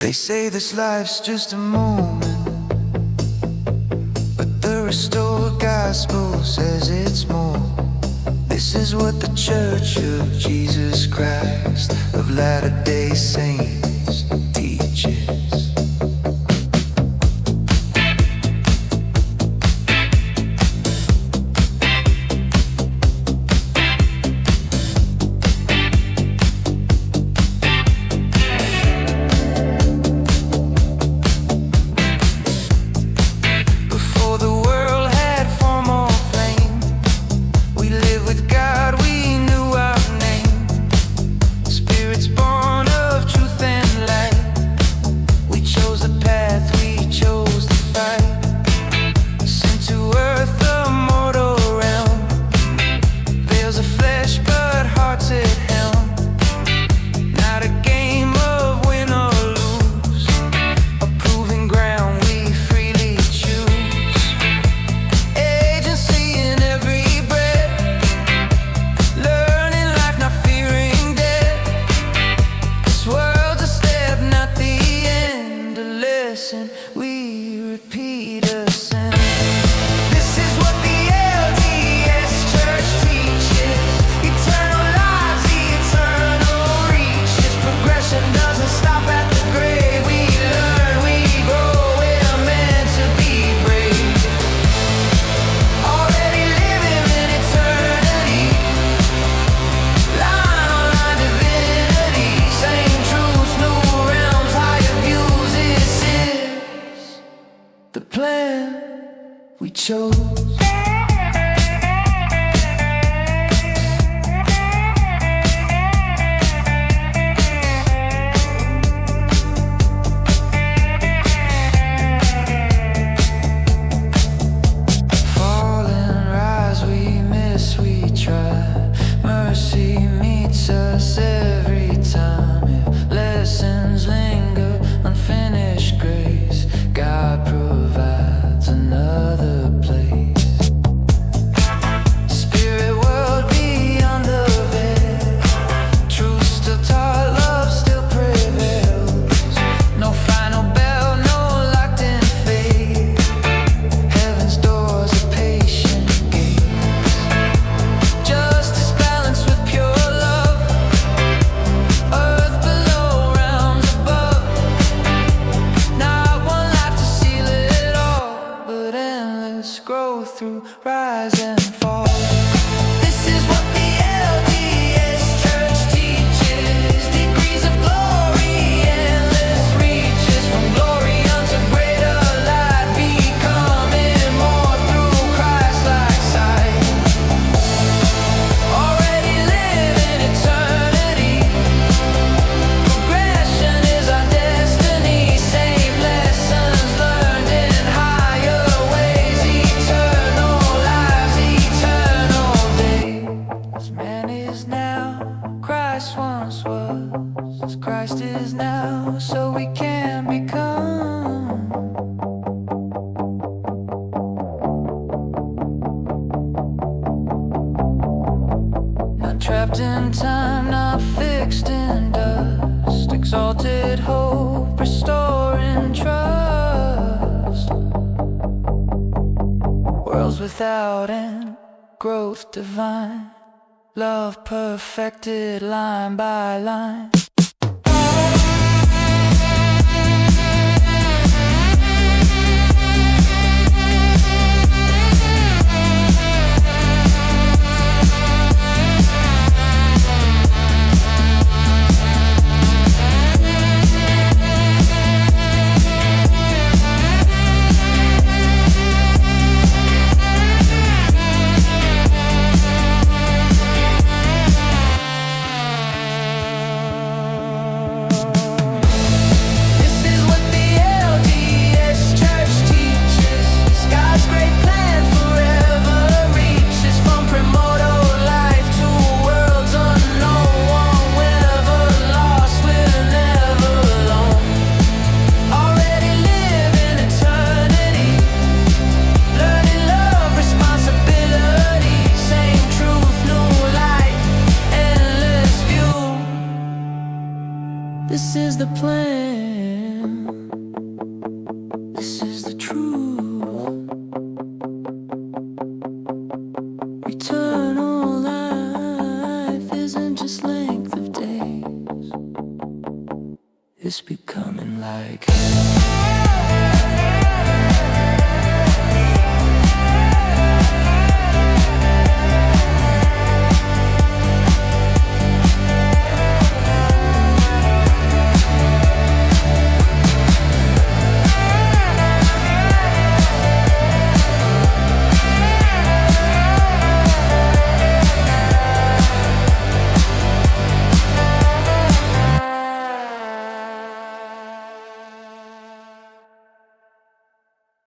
They say this life's just a moment, but the restored gospel says it's more. This is what the Church of Jesus Christ of Latter-day Saints teaches. We repeat a sin. This is what the LDS Church teaches. Eternal lives, the eternal reaches. Progression doesn't stop at the grave. We learn, we grow, we're meant to be brave. Already living in eternity. Line on line divinity. Same truths, new realms, higher views. This is the plan we chose. Fall and rise, we miss, we try. Mercy meets us every time. If lessons linger, unfinished grace, God provides another place. Spirit world beyond the veil, truth still taught, love still prevails. No final bell, no locked in fate. Heaven's doors are patient gates. Justice balanced with pure love. Earth below, realms above. Not one life to seal it all, but endless growth through rise and fall. This is what the LDS Church teaches. Degrees of glory, endless reaches. From glory unto greater light, becoming more through Christ-like sight. Already live in eternity. Progression is our destiny. Same lessons learned in higher ways. Eternal lives, eternal days. Man is now, Christ once was. Christ is now, so we can become. Not trapped in time, not fixed in dust. Exalted hope, restoring trust. Worlds without end, growth divine. Love perfected line by line. this becoming like hell?